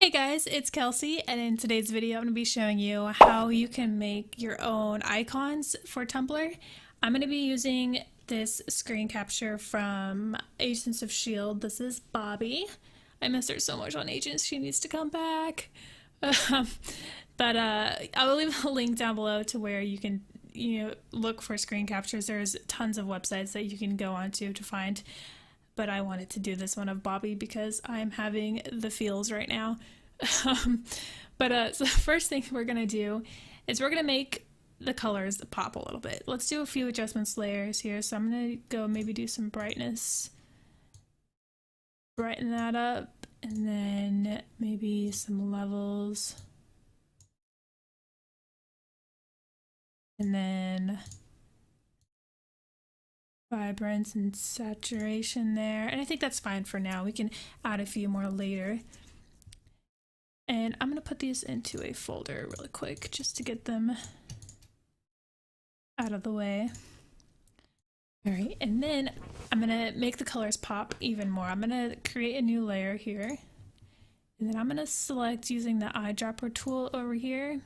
Hey guys, it's Kelsey, and in today's video I'm going to be showing you how you can make your own icons for Tumblr. I'm going to be using this screen capture from Agents of S.H.I.E.L.D. This is Bobby. I miss her so much on Agents, she needs to come back. Um, but I will leave a link down below to where you can look for screen captures. There's tons of websites that you can go onto to find, but I wanted to do this one of Bobby because I'm having the feels right now. um, so the first thing we're gonna do is we're gonna make the colors pop a little bit. Let's do a few adjustments layers here. So I'm gonna go maybe do some brightness, brighten that up, and then maybe some levels, and then vibrance and saturation there. And I think that's fine for now. We can add a few more later. And I'm gonna put these into a folder really quick just to get them out of the way. All right, and then I'm gonna make the colors pop even more. I'm gonna create a new layer here, and then I'm gonna select using the eyedropper tool over here.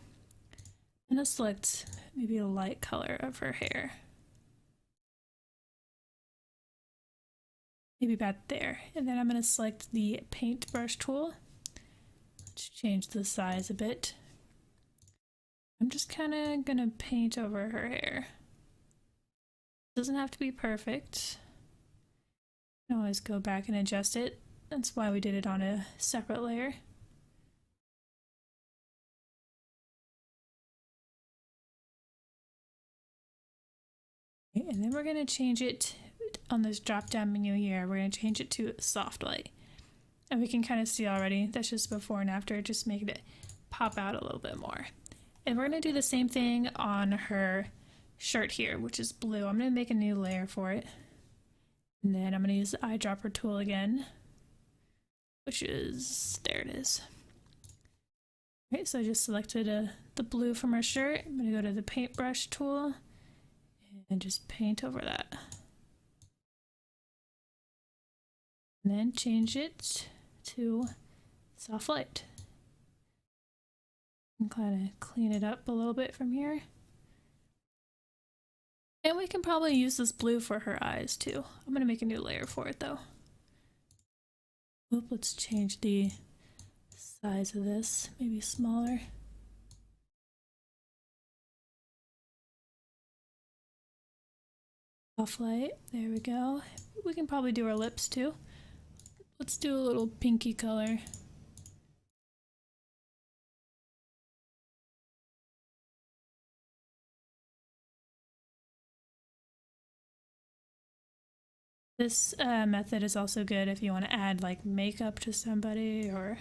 I'm gonna select maybe a light color of her hair. Maybe about there. And then I'm gonna select the paintbrush tool. Let's change the size a bit. I'm just kind of gonna paint over her hair. Doesn't have to be perfect. You can always go back and adjust it. That's why we did it on a separate layer. Okay, and then we're gonna change it on this drop down menu here. We're gonna change it to soft light. And we can kind of see already, that's just before and after, just making it pop out a little bit more. And we're going to do the same thing on her shirt here, which is blue. I'm going to make a new layer for it. And then I'm going to use the eyedropper tool again, which is, there it is. Okay, so I just selected the blue from her shirt. I'm going to go to the paintbrush tool and just paint over that. And then change it to soft light. And kind of clean it up a little bit from here. And we can probably use this blue for her eyes too. I'm gonna make a new layer for it though. Oop, let's change the size of this, maybe smaller. Soft light, there we go. We can probably do our lips too. Let's do a little pinky color. This method is also good if you want to add like makeup to somebody or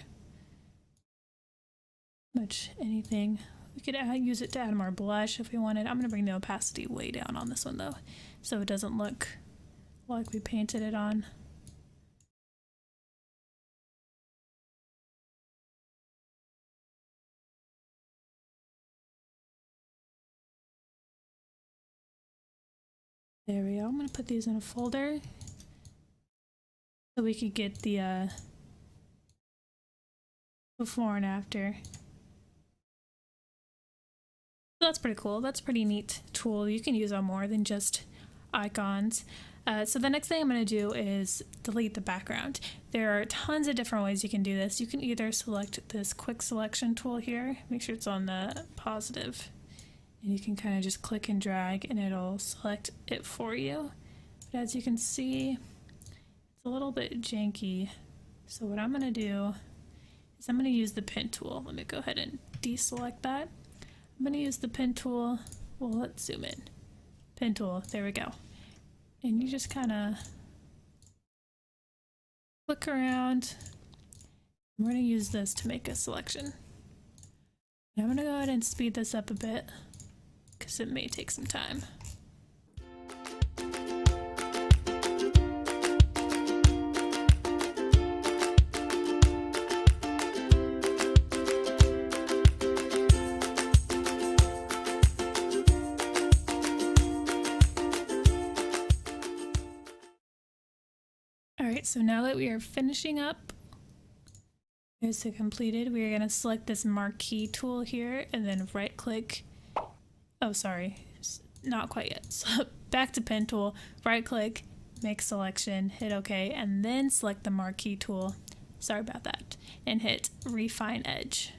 much anything. We could use it to add more blush if we wanted. I'm going to bring the opacity way down on this one though, so it doesn't look like we painted it on. There we go. I'm going to put these in a folder so we could get the before and after. So that's pretty cool. That's a pretty neat tool. You can use on more than just icons. So the next thing I'm going to do is delete the background. There are tons of different ways you can do this. You can either select this quick selection tool here, make sure it's on the positive, and you can kind of just click and drag and it'll select it for you. But as you can see, it's a little bit janky. So what I'm going to do is I'm going to use the pen tool. Let me go ahead and deselect that. I'm going to use the pen tool. Well, let's zoom in. Pen tool, there we go. And you just kind of click around. We're going to use this to make a selection. And I'm going to go ahead and speed this up a bit because it may take some time. Alright, so now that we are finishing up, There's the completed. We're going to select this marquee tool here and then right click. Oh, sorry. Not quite yet. So back to pen tool, right click, make selection, hit OK, and then select the marquee tool. Sorry about that. And hit refine edge.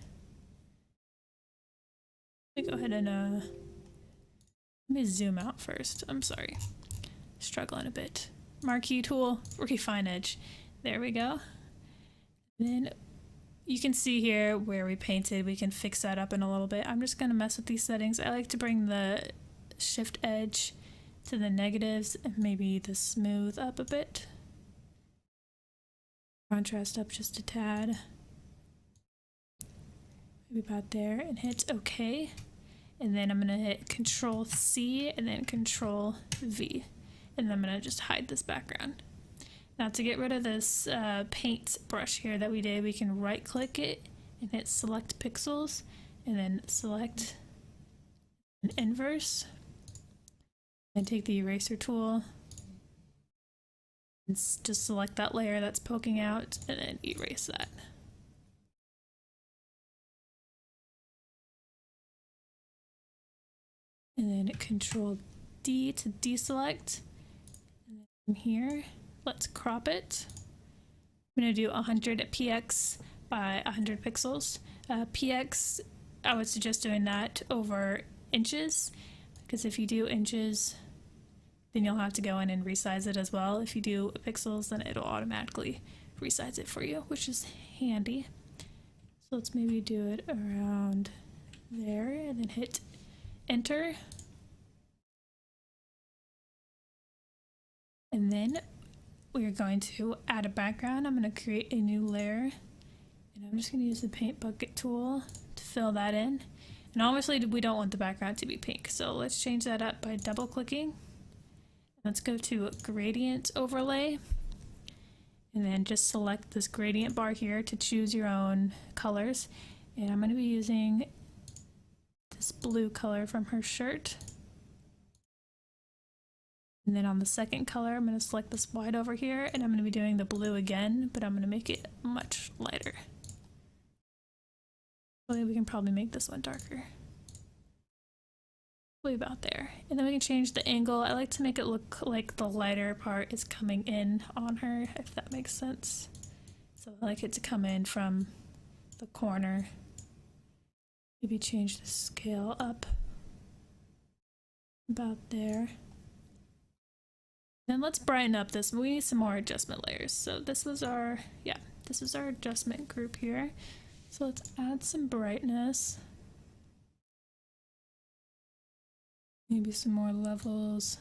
Let me go ahead and let me zoom out first. I'm sorry. Struggling a bit. Marquee tool, refine edge. There we go. And then you can see here where we painted. We can fix that up in a little bit. I'm just going to mess with these settings. I like to bring the shift edge to the negatives and maybe the smooth up a bit. Contrast up just a tad. Maybe about there, and hit OK. And then I'm going to hit Control C and then Control V. And then I'm going to just hide this background. Now to get rid of this paint brush here that we did, we can right click it and hit select pixels and then select an inverse and take the eraser tool and just select that layer that's poking out and then erase that. And then Control D to deselect. And then from here, let's crop it. I'm going to do 100 px by 100 pixels. Px, I would suggest doing that over inches, because if you do inches, then you'll have to go in and resize it as well. If you do pixels, then it'll automatically resize it for you, which is handy. So let's maybe do it around there and then hit enter. And then we're going to add a background. I'm going to create a new layer, and I'm just going to use the paint bucket tool to fill that in. And obviously we don't want the background to be pink, so let's change that up by double clicking. Let's go to gradient overlay and then just select this gradient bar here to choose your own colors. And I'm going to be using this blue color from her shirt. And then on the second color, I'm going to select this white over here, and I'm going to be doing the blue again, but I'm going to make it much lighter. We can probably make this one darker. Way about there. And then we can change the angle. I like to make it look like the lighter part is coming in on her, if that makes sense. So I like it to come in from the corner. Maybe change the scale up about there. Then let's brighten up this. We need some more adjustment layers. So this was our, this is our adjustment group here. So let's add some brightness. Maybe some more levels.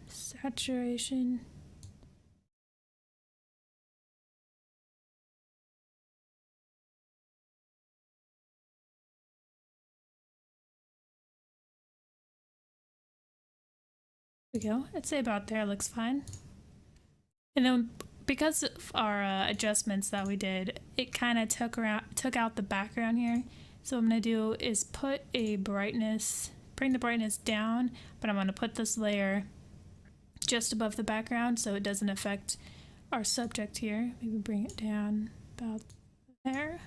Saturation. There we go. I'd say about there looks fine. And then because of our adjustments that we did, it kind of took out the background here. So what I'm going to do is put a brightness, bring the brightness down, but I'm going to put this layer just above the background so it doesn't affect our subject here. Maybe bring it down about there.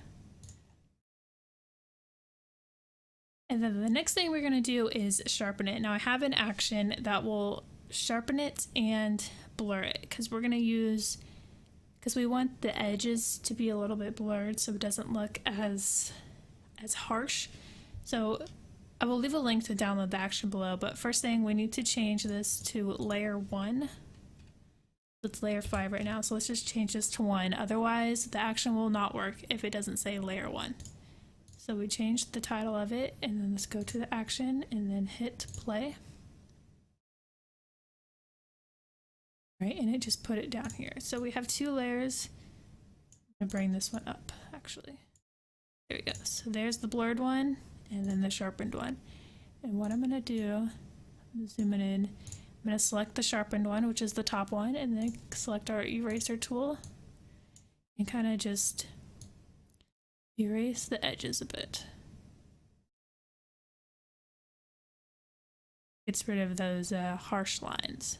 And then the next thing we're going to do is sharpen it. Now I have an action that will sharpen it and blur it, because we're going to use, because we want the edges to be a little bit blurred so it doesn't look as harsh. So I will leave a link to download the action below, but first thing, we need to change this to layer 1. It's layer 5 right now, so let's just change this to 1. Otherwise, the action will not work if it doesn't say layer 1. So we changed the title of it, and then let's go to the action and then hit play. Right, and it just put it down here. So we have 2 layers. I'm gonna bring this one up, actually. There we go. So there's the blurred one, and then the sharpened one. And what I'm gonna do, I'm zooming in, I'm gonna select the sharpened one, which is the top one, and then select our eraser tool, and kind of just erase the edges a bit. Gets rid of those harsh lines.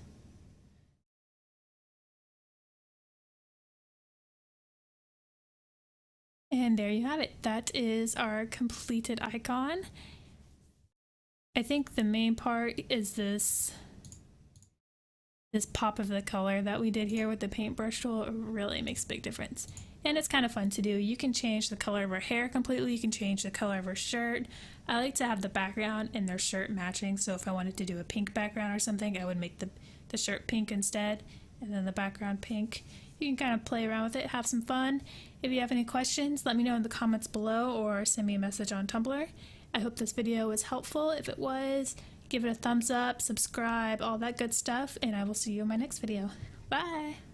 And there you have it. That is our completed icon. I think the main part is this pop of the color that we did here with the paintbrush tool. It really makes a big difference. And it's kind of fun to do. You can change the color of her hair completely. You can change the color of her shirt. I like to have the background and their shirt matching. So if I wanted to do a pink background or something, I would make the shirt pink instead, and then the background pink. You can kind of play around with it, have some fun. If you have any questions, let me know in the comments below or send me a message on Tumblr. I hope this video was helpful. If it was, give it a thumbs up, subscribe, all that good stuff, and I will see you in my next video. Bye!